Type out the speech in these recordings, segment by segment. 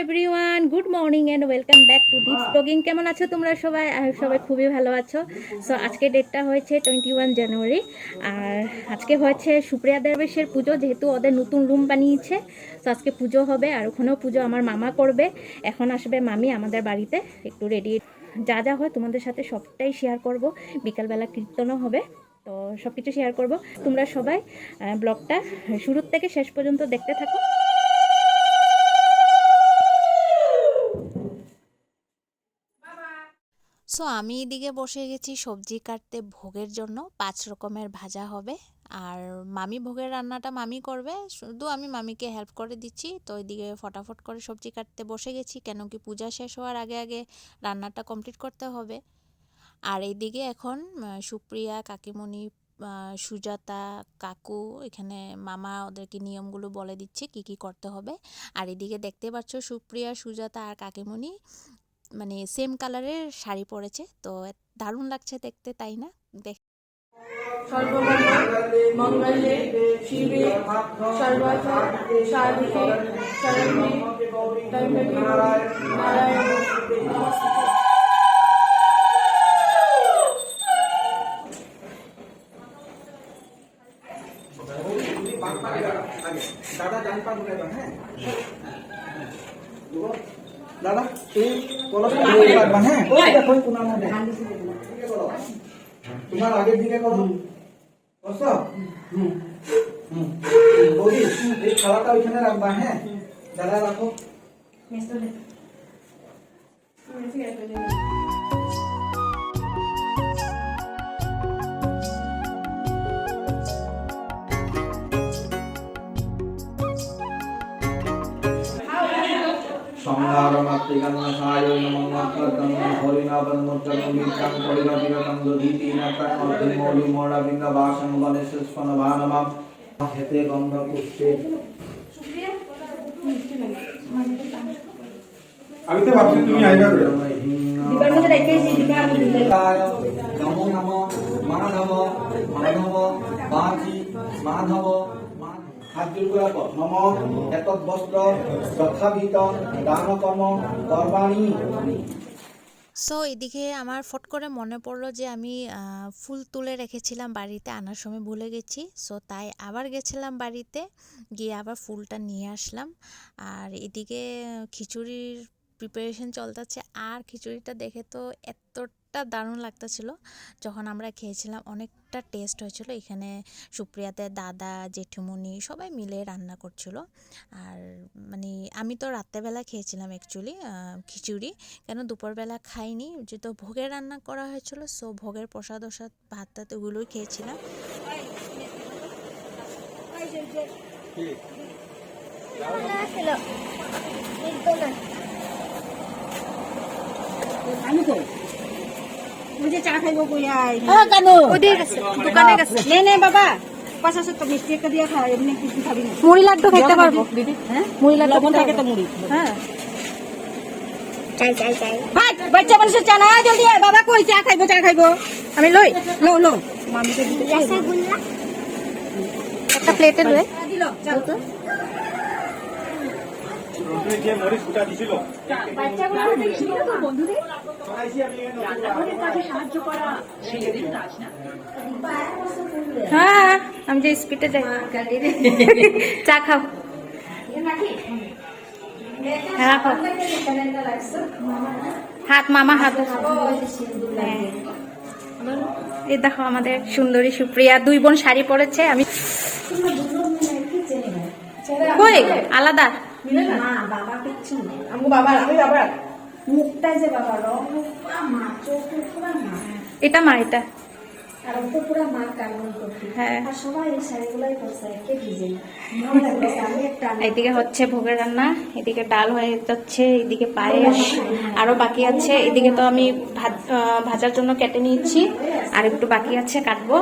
Everyone, good morning and welcome back to Deep's blogging. কেমন আছো তোমরা সবাই? সবাই খুবই ভালো আছো। সো আজকে ডেটটা হয়েছে 21 জানুয়ারি, আর আজকে হয়েছে সুপ্রিয়া দেবেশের পুজো। যেহেতু ওদের নতুন রুম বানিয়েছে, তো আজকে পুজো হবে, আর ওখানেও পুজো আমার মামা করবে। এখন আসবে মামি আমাদের বাড়িতে, একটু রেডি যা যা হয় তোমাদের সাথে সবটাই শেয়ার করব। বিকালবেলা কীর্তনও হবে, তো সব কিছু শেয়ার করব। তোমরা সবাই ব্লগটা শুরুর থেকে শেষ পর্যন্ত দেখতে থাকো। সো আমি এদিকে বসে গেছি সবজি কাটতে ভোগের জন্য। 5 রকমের ভাজা হবে, আর মামি ভোগের রান্নাটা মামি করবে, শুধু আমি মামিকে হেল্প করে দিচ্ছি। তো এদিকে ফটাফট করে সবজি কাটতে বসে গেছি, কেন কি পূজা শেষ হওয়ার আগে আগে রান্নাটা কমপ্লিট করতে হবে। আর এইদিকে এখন সুপ্রিয়া, কাকিমণি, সুজাতা, কাকু, এখানে মামা ওদেরকে নিয়মগুলো বলে দিচ্ছে কি কি করতে হবে। আর এদিকে দেখতে পাচ্ছ সুপ্রিয়া, সুজাতা আর কাকিমণি মানে সেম কালারের শাড়ি পরেছে, তো দারুণ লাগছে দেখতে, তাই না? দেখ মঙ্গলে শিবে সর্বত সাধিকে শরণ্যে ত্র্যম্বকে নারায়ণে নমস্তুতে। দাদা জানি পারবো না। হ্যাঁ দাদা তুই বলো পারবা। হ্যাঁ দেখো তোমার মধ্যে তোমার আগের দিকে করো বসো। বৌদি এই খাওয়াটা ওইখানে রাখবা। হ্যাঁ দাদা রাখো। সংহারমাত্রিকান্নসায় নমঃ হরিনাবন্মুর্জনমীকাং পরিবাবিরকং দধীতিনাকাং অর্ধিমৌলিমৌলাবিন্দবাসং বনেশ্বস্পনভানমাম হেতে গন্ধপুষ্পে। আমি তো ভাবছি তুমি আইবা করে নমো নমঃ মাধব মাধব বাজি মাধব। হাত জোর করে নম এতৎ বস্ত্র যথাভিত দানকর্ম কর্মাণি। সো এদিকে আমার ফট করে মনে পড়লো যে আমি ফুল তুলে রেখেছিলাম বাড়িতে, আনার সময় ভুলে গেছি। সো তাই আবার গেছিলাম বাড়িতে, গিয়ে আবার ফুলটা নিয়ে আসলাম। আর এদিকে খিচুড়ির প্রিপারেশন চলতেছে, আর খিচুড়িটা দেখে তো এতটা দারুণ লাগতেছিল। যখন আমরা খেয়েছিলাম অনেকটা টেস্ট হয়েছিল। এখানে সুপ্রিয়াতে দাদা, জেঠুমনি সবাই মিলে রান্না করছিল। আর মানে আমি তো রাত্রেবেলা খেয়েছিলাম অ্যাকচুয়ালি খিচুড়ি, কেন দুপুরবেলা খাইনি, যেহেতু ভোগের রান্না করা হয়েছিল। সো ভোগের প্রসাদ ওসাদ ভাত টাত ওগুলোই খেয়েছিলাম। আমি কই ওই যে চা খাইবো কইয়া কেন ওদের দোকানে গেছে? নে নে বাবা 50 তো মিষ্টি একটা দিয়া খা, এমনি কিছু খাবি না। মুড়ি লাড্ডু খেতে পারবো দিদি? হ্যাঁ মুড়ি লাড্ডু লবণ থাকে তো মুড়ি। হ্যাঁ ভাই বাচ্চা মানুষের চা না, জলদি আয় বাবা কই চা খাইবো চা খাইবো। আমি লই লো লো মামিকে দিতে একটা প্লেটে লই। দিল চল যে মরিচ ফুটা দিছিল বাচ্চাগুলো দেখি তো বন্ধুদের হ্যাঁ আমি যে স্পিডে যাই। চা খাও। হ্যাঁ রাখো। হাত মামা হাত। হ্যাঁ। এই দেখো আমাদের সুন্দরী সুপ্রিয়া, 2 বোন শাড়ি পরেছে। আমি কই আলাদা না বাবা কিচ্ছু নেই। আমগো বাবা আমি বাবা মুখটাই যে বাবা রং মা চোখ পুরা মা, এটা মা, এটা আর তো পুরা মা কারণ করতে। হ্যাঁ। আর সবাই এই শাড়িগুলাই পরছে কে ডিজাইন ভালো লাগছে। আমি একটা এদিকে হচ্ছে ভোগের রান্না, এদিকে ডাল হয়ে যাচ্ছে, এদিকে পায়েস আরো বাকি আছে। এদিকে তো আমি ভাজার জন্য কেটে নিয়েছি, আর একটু বাকি আছে কাটবো।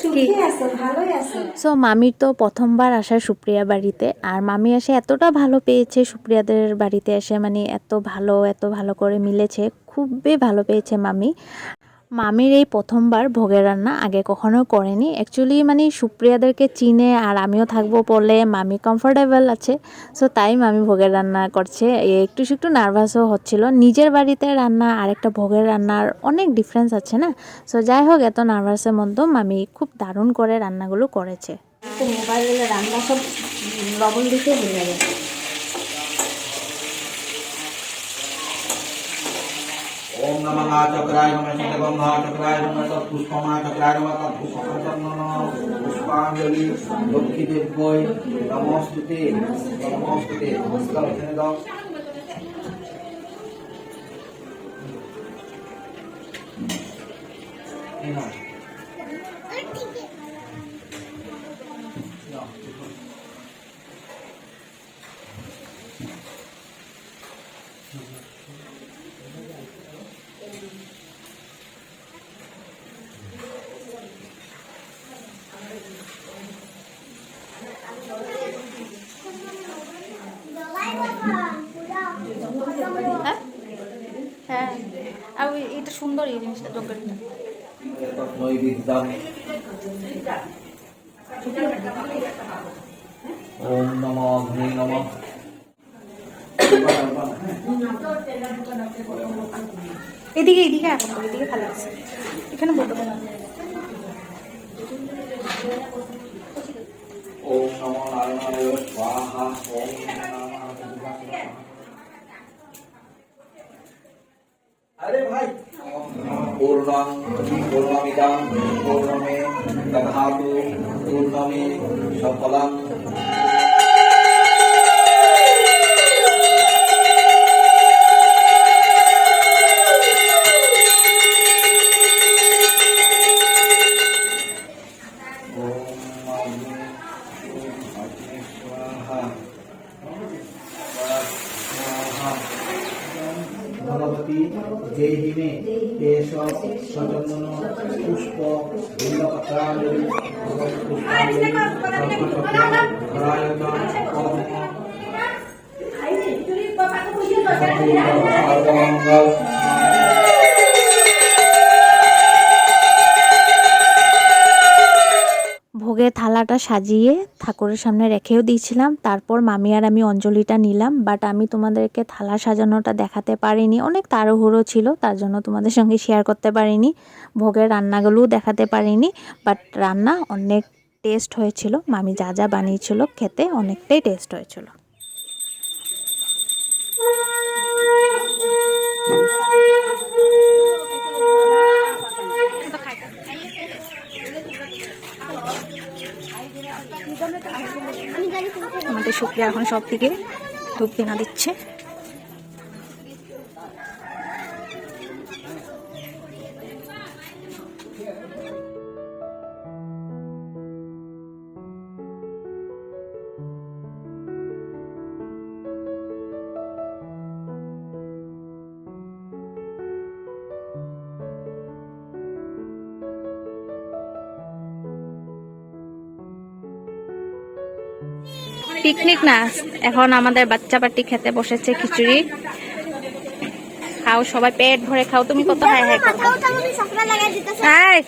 সুখী আছে ভালোই আছে। সো মামির তো প্রথমবার আসা সুপ্রিয়া বাড়িতে, আর মামি এসে এতটা ভালো পেয়েছে সুপ্রিয়াদের বাড়িতে এসে, মানে এত ভালো করে মিলেছে, খুবই ভালো পেয়েছে মামি। মামির এই প্রথমবার ভোগের রান্না, আগে কখনো করেনি। অ্যাকচুয়ালি মানে সুপ্রিয়াদেরকে চিনে আর আমিও থাকবো বলে মামি কমফোর্টেবল আছে, সো তাই মামি ভোগের রান্না করছে। একটু একটু নার্ভাসও হচ্ছিল। নিজের বাড়িতে রান্না আর একটা ভোগের রান্নার অনেক ডিফারেন্স আছে না। সো যাই হোক, এত নার্ভাসের মধ্যেও মামি খুব দারুণ করে রান্নাগুলো করেছে। মোবাইলে রান্না সব লবণ দিতে ভুলে গেছে। ओम नमः चक्राय नमः शतगंधा चक्राय नमः पुष्पमा चक्राय नमः पुष्पांजलि लक्ष्मी देवय नमस्ते नमस्ते नमस्कार दाओ হ্যাঁ, আর এটা সুন্দর এই জিনিসটা চকলেটটা। नैवेद्यम ओम नमः अग्नि नमः এদিকে এদিকে এখন তো এদিকে ভালো আছে, এখানে বলতে পারো। ओम नमो नारायणाय स्वाहा ओम नमः अरे भाई पूर्णं पूर्णमिदं पूर्णमे दधातु पूर्णमे सफलं भगवती देहि मे केश सचंदन पुष्प बिल्वपत्रांजलि पुष्पांजलि ভোগের থালাটা সাজিয়ে ঠাকুরের সামনে রেখেও দিয়েছিলাম। তারপর মামি আর আমি অঞ্জলিটা নিলাম, বাট আমি তোমাদেরকে থালা সাজানোটা দেখাতে পারিনি, অনেক তাড়াহুড়ো ছিল, তার জন্য তোমাদের সঙ্গে শেয়ার করতে পারিনি। ভোগের রান্নাগুলোও দেখাতে পারিনি, বাট রান্না অনেক টেস্ট হয়েছিল। মামি যা যা বানিয়েছিল খেতে অনেকটাই টেস্ট হয়েছিল। আমাদের সুপ্রিয়া এখন সব দিকে ধূপ কিনা দিচ্ছে। পিকনিক না, এখন আমাদের বাচ্চা পার্টি খেতে বসেছে খিচুড়ি। খাও সবাই, পেট ভরে খাও। তুমি কত হাই হাই করো, হাই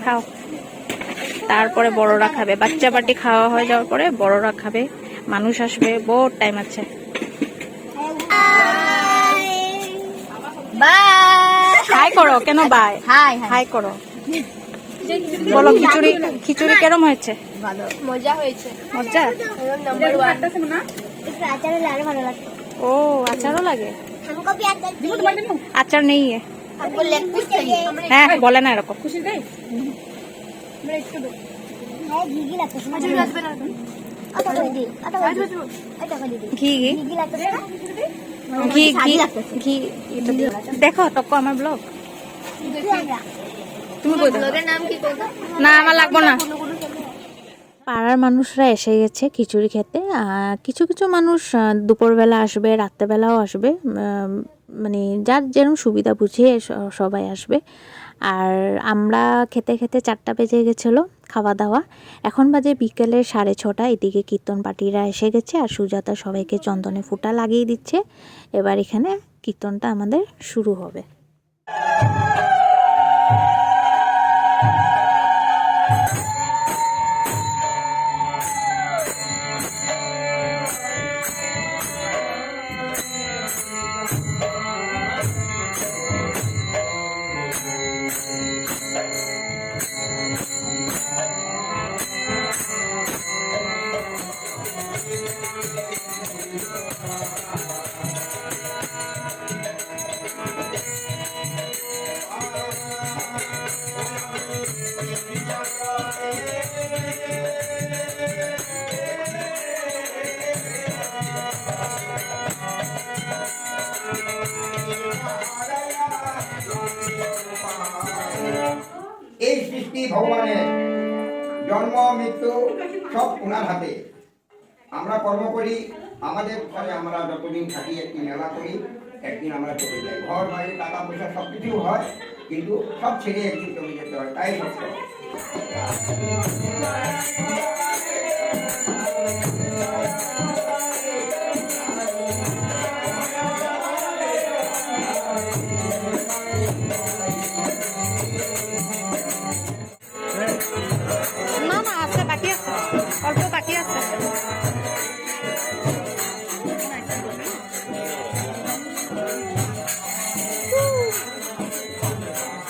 খাও। তারপরে বড়রা খাবে, বাচ্চা পার্টি খাওয়া হয়ে যাওয়ার পরে বড়রা খাবে। মানুষ আসবে, বহুত টাইম আছে। হাই করো, কেন বাই? হাই হাই করো। বলো খিচুড়ি, খিচুড়ি কেরম হয়েছে? ভালো, মজা হয়েছে। মজা? নাম্বার 1 না? আচার লাল ভালো লাগে। ও আচারও লাগে? हमको भी आचार দিব তোমার জন্য। আচার নেই है? हमको लेग पीस चाहिए। হ্যাঁ বলে না এরকম। খুশি দেই? আমরা একটু দেব। है घी लगता है। আচ্ছা আসবে না তুমি। आता कर दी, आता कर दी, आता कर दी। ঘি ঘি घी लगता है ना? ঘি ঘি ঘি এটা দিও। দেখো টক্ক আমার ব্লগ। তুমি কই দেখো? ব্লগের নাম কি কোনটা? না আমার লাগবে না। পাড়ার মানুষরা এসে গেছে খিচুড়ি খেতে। কিছু কিছু মানুষ দুপুরবেলা আসবে, রাত্রেবেলাও আসবে, মানে যার যেরকম সুবিধা বুঝিয়ে সবাই আসবে। আর আমরা খেতে খেতে 4টা বেজে গেছিলো খাওয়া দাওয়া। এখন বাজে বিকেলে 6:30। এদিকে কীর্তন পার্টিরা এসে গেছে আর সুজাতা সবাইকে চন্দনে ফুটা লাগিয়ে দিচ্ছে। এবার এখানে কীর্তনটা আমাদের শুরু হবে। এই সৃষ্টি ভগবানের জন্ম মৃত্যু সব ওনার হাতে। আমরা কর্ম করি, আমাদের ঘরে আমরা যতদিন থাকি একটি মেলা করি, একদিন আমরা চলে যাই। ঘর বাড়ি টাকা পয়সা সব কিছু হয়, কিন্তু সব ছেড়ে একদিন চলে যেতে হয়, তাই সত্য। না না আছে, বাকি আছে, অল্প বাকি আছে।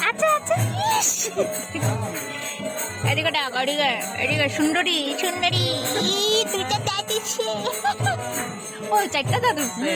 আচ্ছা আচ্ছা, এদিকে ডাক, এদিকে এদিকে, সুন্দরী সুন্দরী, দুইটা দাঁত দিচ্ছে। ও চারটা দাঁত উঠছে।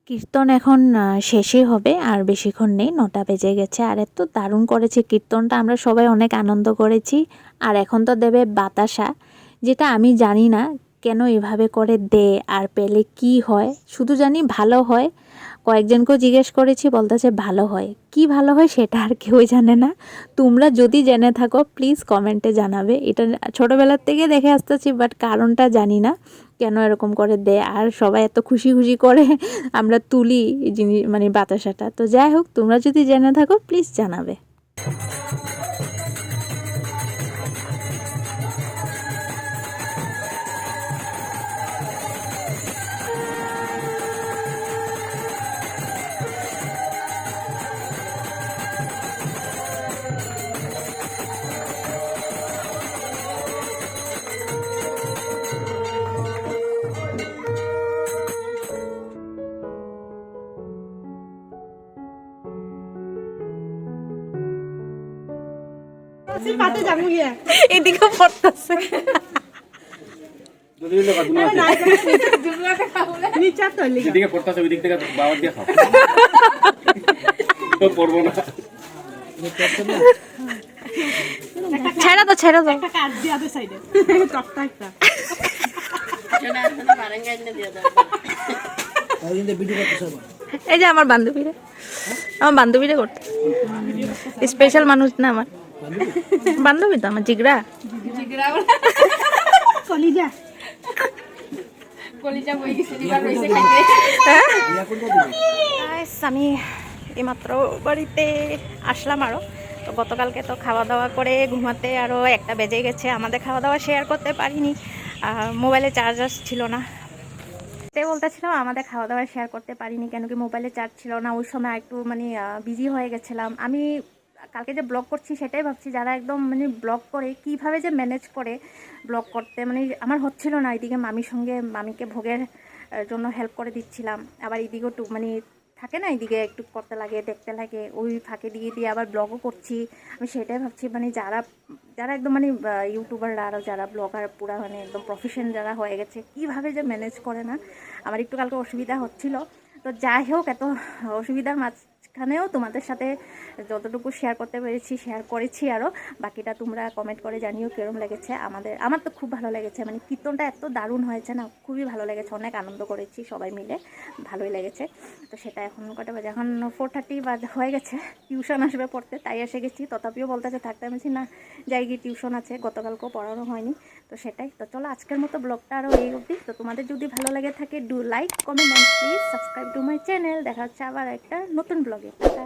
কীর্তন এখন শেষই হবে, আর বেশিক্ষণ নেই, 9টা বেজে গেছে। আর এত দারুণ করেছে কীর্তনটা, আমরা সবাই অনেক আনন্দ করেছি। আর এখন তো দেবে বাতাসা, যেটা আমি জানি না কেন এভাবে করে দে, আর পেলে কি হয়, শুধু জানি ভালো হয়। কয়েকজনকেও জিজ্ঞেস করেছি, বলতেছে ভালো হয়। কি ভালো হয় সেটা আর কেউই জানে না। তোমরা যদি জেনে থাকো প্লিজ কমেন্টে জানাবে। এটা ছোটোবেলার থেকে দেখে আসতেছি, বাট কারণটা জানি না। কেন এরকম করে দেয় আর সবাই এত খুশি খুশি করে আমরা তুলি এই জিনিস মানে বাতাসাটা। তো যাই হোক, তোমরা যদি জেনে থাকো প্লিজ জানাবে। পাতে যাবো গিয়া এদিকে পড়তেছে। নিচা তো লিগা এদিকে পড়তাছে ওই দিক থেকে বাবার দিয়ে খাও তো পড়বো না ছেড়ে দাও, ছেড়ে দাও। একটা কাট দিয়া দে সাইডে চকটা একটা এই যে আমার বান্ধবীরা করতে স্পেশাল মানুষ না আমার বান্ধবী, তো আমার জিগরা কলিজা আমি এইমাত্র বাড়িতে আসলাম আরো। তো গতকালকে তো খাওয়া দাওয়া করে ঘুমাতে আরো 1টা বেজে গেছে। আমাদের খাওয়া দাওয়া শেয়ার করতে পারিনি, আর মোবাইলে চার্জার ছিল না। বলতেছিলাম আমাদের খাওয়া দাওয়া শেয়ার করতে পারিনি কেন কি মোবাইলে চার্জ ছিল না। ওই সময় একটু মানে বিজি হয়ে গেছিলাম। আমি কালকে যে ব্লগ করছি সেটাই ভাবছি, যারা একদম মানে ব্লগ করে কিভাবে যে ম্যানেজ করে ব্লগ করতে, মানে আমার হচ্ছিল না। এদিকে মামিকে ভোগের জন্য হেল্প করে দিচ্ছিলাম, আবার এদিকেও একটু মানে থাকে না, এদিকে একটু করতে লাগে, দেখতে লাগে, ওই ফাঁকে দিয়ে আবার ব্লগও করছি। আমি সেটাই ভাবছি মানে যারা একদম মানে ইউটিউবাররা আরও যারা ব্লগার পুরা মানে একদম প্রফেশন যারা হয়ে গেছে কীভাবে যে ম্যানেজ করে না। আমার একটু কালকে অসুবিধা হচ্ছিল। তো যাই হোক, এত অসুবিধার মাঝখানেও তোমাদের সাথে যতটুকু শেয়ার করতে পেরেছি শেয়ার করেছি। আরও বাকিটা তোমরা কমেন্ট করে জানিও কীরকম লেগেছে। আমার তো খুব ভালো লেগেছে, মানে কীর্তনটা এত দারুণ হয়েছে না, খুবই ভালো লেগেছে। অনেক আনন্দ করেছি সবাই মিলে, ভালোই লেগেছে। তো সেটা এখন কটা বাজে, এখন 4:30 হয়ে গেছে। টিউশন আসবে পড়তে, তাই এসে গেছি। তথাপিও বলতেছে থাকতে, আমি না যাই গিয়ে টিউশন আছে, গতকালকেও পড়ানো হয়নি। তো সেটাই। তো চলো আজকের মতো ব্লগটা আরও এই অবধি। তো তোমাদের যদি ভালো লেগে থাকে do like, comment and please subscribe to my channel. দেখা হচ্ছে আবার একটা নতুন ব্লগে। টাটা।